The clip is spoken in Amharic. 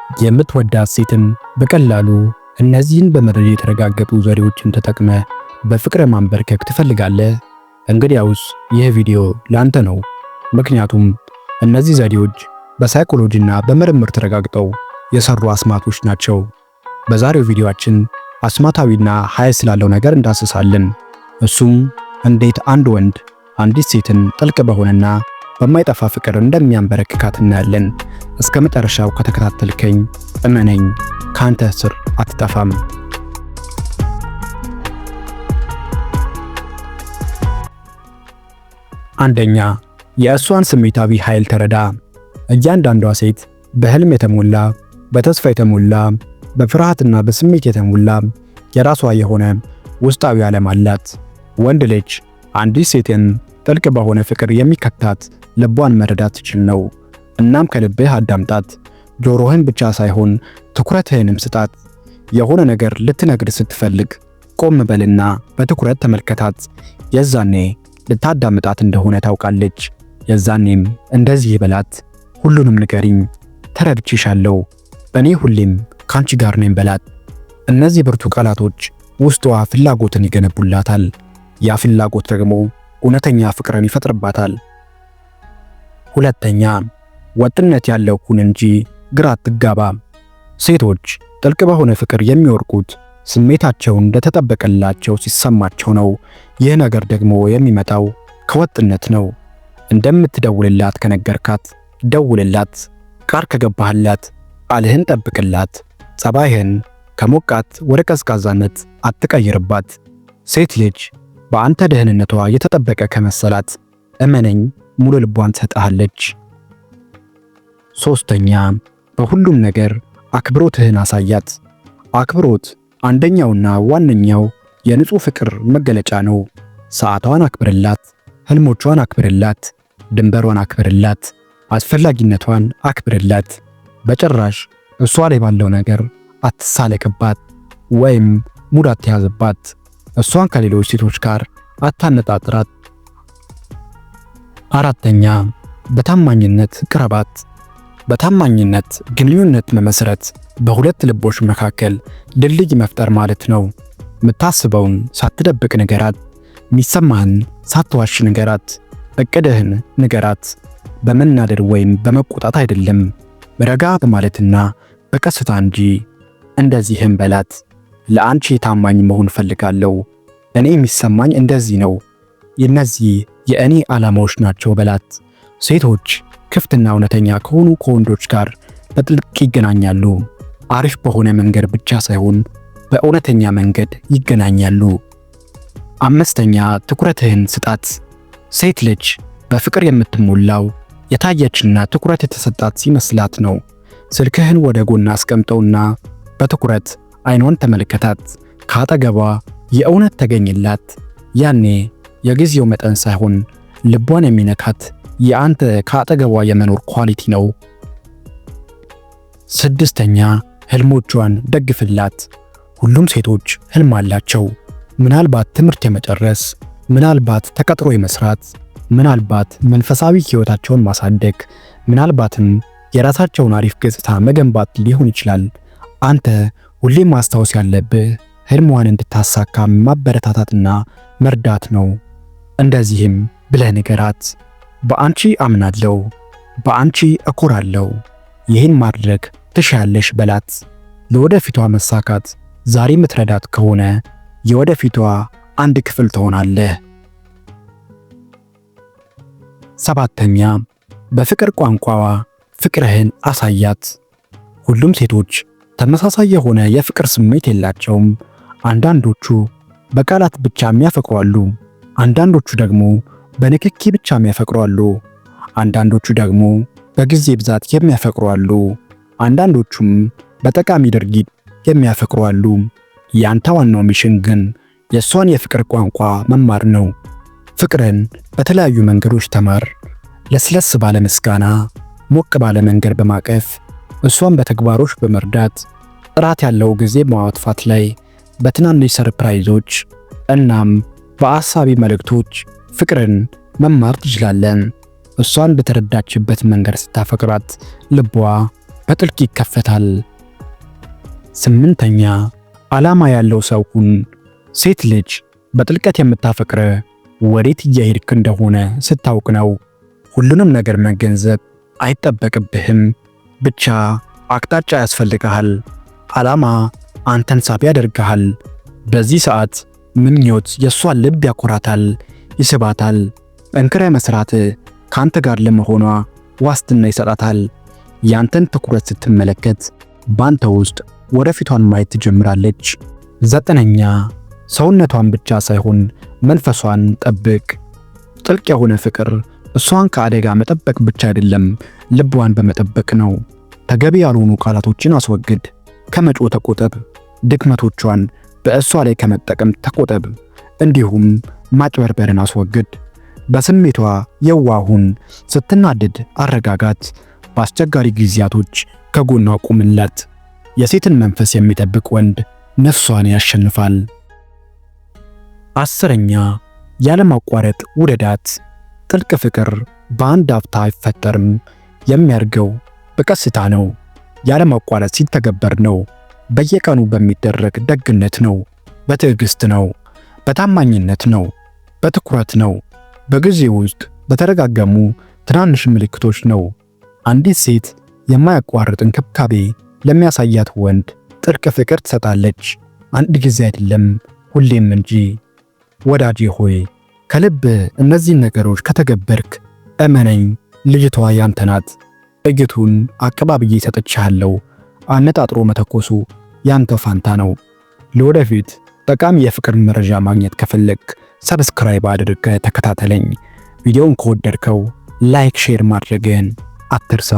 የምትወዳት ሴትን በቀላሉ እነዚህን በመረጃ የተረጋገጡ ዘዴዎችን ተጠቅመህ በፍቅር ማንበርከክ ትፈልጋለህ? እንግዲያውስ ይህ ቪዲዮ ላንተ ነው። ምክንያቱም እነዚህ ዘዴዎች በሳይኮሎጂና በምርምር ተረጋግጠው የሰሩ አስማቶች ናቸው። በዛሬው ቪዲዮአችን አስማታዊና ኃይል ስላለው ነገር እንዳስሳለን። እሱም እንዴት አንድ ወንድ አንዲት ሴትን ጥልቅ በሆነና በማይጠፋ ፍቅር እንደሚያንበረክካት እናያለን። እስከ መጨረሻው ከተከታተልከኝ እመነኝ ካንተ ስር አትጠፋም። አንደኛ፣ የእሷን ስሜታዊ ኃይል ተረዳ። እያንዳንዷ ሴት በህልም የተሞላ፣ በተስፋ የተሞላ፣ በፍርሃትና በስሜት የተሞላ የራሷ የሆነ ውስጣዊ ዓለም አላት። ወንድ ልጅ አንዲት ሴትን ጥልቅ በሆነ ፍቅር የሚከታት ልቧን መረዳት ይችል ነው። እናም ከልብህ አዳምጣት። ጆሮህን ብቻ ሳይሆን ትኩረትህንም ስጣት። የሆነ ነገር ልትነግር ስትፈልግ ቆም በልና በትኩረት ተመልከታት። የዛኔ ልታዳምጣት እንደሆነ ታውቃለች። የዛኔም እንደዚህ በላት፣ ሁሉንም ንገሪኝ፣ ተረድቼሻለሁ፣ እኔ ሁሌም ካንቺ ጋር ነኝ በላት። እነዚህ ብርቱ ቃላቶች ውስጧ ፍላጎትን ይገነቡላታል። ያ ፍላጎት ደግሞ እውነተኛ ፍቅርን ይፈጥርባታል። ሁለተኛ፣ ወጥነት ያለው ሁን እንጂ ግራ አትጋባ። ሴቶች ጥልቅ በሆነ ፍቅር የሚወርቁት ስሜታቸውን እንደተጠበቀላቸው ሲሰማቸው ነው። ይህ ነገር ደግሞ የሚመጣው ከወጥነት ነው። እንደምትደውልላት ከነገርካት ደውልላት። ቃል ከገባህላት ቃልህን ጠብቅላት። ጸባይህን ከሞቃት ወደ ቀዝቃዛነት አትቀይርባት። ሴት ልጅ በአንተ ደህንነቷ የተጠበቀ ከመሰላት እመነኝ ሙሉ ልቧን ትሰጥሃለች። ሶስተኛ፣ በሁሉም ነገር አክብሮትህን አሳያት። አክብሮት አንደኛውና ዋነኛው የንጹህ ፍቅር መገለጫ ነው። ሰዓቷን አክብርላት፣ ህልሞቿን አክብርላት፣ ድንበሯን አክብርላት፣ አስፈላጊነቷን አክብርላት። በጭራሽ እሷ ላይ ባለው ነገር አትሳለቅባት ወይም ሙድ አትያዝባት። እሷን ከሌሎች ሴቶች ጋር አታነጣጥራት። አራተኛ፣ በታማኝነት ቅረባት። በታማኝነት ግንኙነት መመስረት በሁለት ልቦች መካከል ድልድይ መፍጠር ማለት ነው። የምታስበውን ሳትደብቅ ንገራት። የሚሰማህን ሳትዋሽ ንገራት። እቅድህን ንገራት። በመናደድ ወይም በመቆጣት አይደለም፣ ረጋ በማለትና በቀስታ እንጂ። እንደዚህም በላት፣ ለአንቺ ታማኝ መሆን ፈልጋለሁ፣ እኔ የሚሰማኝ እንደዚህ ነው፣ እነዚህ የእኔ ዓላማዎች ናቸው በላት። ሴቶች ክፍትና እውነተኛ ከሆኑ ከወንዶች ጋር በጥልቅ ይገናኛሉ። አሪፍ በሆነ መንገድ ብቻ ሳይሆን በእውነተኛ መንገድ ይገናኛሉ። አምስተኛ፣ ትኩረትህን ስጣት። ሴት ልጅ በፍቅር የምትሞላው የታየችና ትኩረት የተሰጣት ሲመስላት ነው። ስልክህን ወደ ጎን አስቀምጠውና በትኩረት አይኗን ተመልከታት። ከአጠገቧ የእውነት ተገኝላት። ያኔ የጊዜው መጠን ሳይሆን ልቧን የሚነካት የአንተ ከአጠገቧ የመኖር ኳሊቲ ነው። ስድስተኛ፣ ህልሞቿን ደግፍላት። ሁሉም ሴቶች ህልም አላቸው። ምናልባት ትምህርት የመጨረስ፣ ምናልባት ተቀጥሮ የመስራት፣ ምናልባት መንፈሳዊ ህይወታቸውን ማሳደግ፣ ምናልባትም የራሳቸውን አሪፍ ገጽታ መገንባት ሊሆን ይችላል። አንተ ሁሌም ማስታወስ ያለብህ ህልሟን እንድታሳካ ማበረታታትና መርዳት ነው። እንደዚህም ብለህ ንገራት፣ በአንቺ አምናለሁ፣ በአንቺ እኮራለሁ፣ ይህን ማድረግ ትሻለሽ በላት። ለወደፊቷ መሳካት ዛሬ የምትረዳት ከሆነ የወደፊቷ አንድ ክፍል ትሆናለህ። ሰባተኛ፣ በፍቅር ቋንቋዋ ፍቅርህን አሳያት። ሁሉም ሴቶች ተመሳሳይ የሆነ የፍቅር ስሜት የላቸውም። አንዳንዶቹ በቃላት ብቻ የሚያፈቅሩ አሉ። አንዳንዶቹ ደግሞ በንክኪ ብቻ የሚያፈቅሩ አሉ። አንዳንዶቹ ደግሞ በጊዜ ብዛት የሚያፈቅሩ አሉ። አንዳንዶቹም በጠቃሚ ድርጊት የሚያፈቅሩ አሉ። ያንተ ዋናው ሚሽን ግን የእሷን የፍቅር ቋንቋ መማር ነው። ፍቅርን በተለያዩ መንገዶች ተማር። ለስለስ ባለ ምስጋና፣ ሞቅ ባለ መንገድ በማቀፍ እሷን በተግባሮች በመርዳት ጥራት ያለው ጊዜ በማጥፋት ላይ በትናንሽ ሰርፕራይዞች እናም በአሳቢ መልእክቶች ፍቅርን መማር ትችላለን። እሷን በተረዳችበት መንገድ ስታፈቅራት ልቧ በጥልቅ ይከፈታል። 8ኛ ዓላማ ያለው ሰው ሁን። ሴት ልጅ በጥልቀት የምታፈቅረ ወዴት እየሄድክ እንደሆነ ስታውቅ ነው። ሁሉንም ነገር መገንዘብ አይጠበቅብህም። ብቻ አቅጣጫ ያስፈልግሃል። ዓላማ አንተን ሳቢ ያደርግሃል። በዚህ ሰዓት ምኞት የሷን ልብ ያኮራታል፣ ይስባታል። ጠንክረ መስራት ካንተ ጋር ለመሆኗ ዋስትና ይሰጣታል። ያንተን ትኩረት ስትመለከት ባንተ ውስጥ ወደፊቷን ማየት ትጀምራለች። 9ኛ ሰውነቷን ብቻ ሳይሆን መንፈሷን ጠብቅ። ጥልቅ የሆነ ፍቅር እሷን ከአደጋ መጠበቅ ብቻ አይደለም፣ ልቧን በመጠበቅ ነው። ተገቢ ያልሆኑ ቃላቶችን አስወግድ። ከመጮ ተቆጠብ። ድክመቶቿን በእሷ ላይ ከመጠቀም ተቆጠብ። እንዲሁም ማጭበርበርን አስወግድ። በስሜቷ የዋሁን። ስትናደድ አረጋጋት። በአስቸጋሪ ጊዜያቶች ከጎኗ ቁምላት። የሴትን መንፈስ የሚጠብቅ ወንድ ነፍሷን ያሸንፋል። 10ኛ ያለማቋረጥ ውደዳት። ጥልቅ ፍቅር በአንድ አፍታ አይፈጠርም። የሚያድገው በቀስታ ነው። ያለማቋረጥ ሲተገበር ነው። በየቀኑ በሚደረግ ደግነት ነው። በትዕግስት ነው። በታማኝነት ነው። በትኩረት ነው። በጊዜ ውስጥ በተደጋገሙ ትናንሽ ምልክቶች ነው። አንዲት ሴት የማያቋርጥ እንክብካቤ ለሚያሳያት ወንድ ጥልቅ ፍቅር ትሰጣለች። አንድ ጊዜ አይደለም፣ ሁሌም እንጂ። ወዳጄ ሆይ ከልብ እነዚህን ነገሮች ከተገበርክ እመነኝ፣ ልጅቷ ያንተ ናት። ጥይቱን አቀባብዬ ሰጥቻለሁ። አነጣጥሮ መተኮሱ ያንተ ፋንታ ነው። ለወደፊት ጠቃሚ የፍቅር መረጃ ማግኘት ከፈለክ ሰብስክራይብ አድርገህ ተከታተለኝ። ቪዲዮውን ከወደድከው ላይክ፣ ሼር ማድረግህን አትርሳ።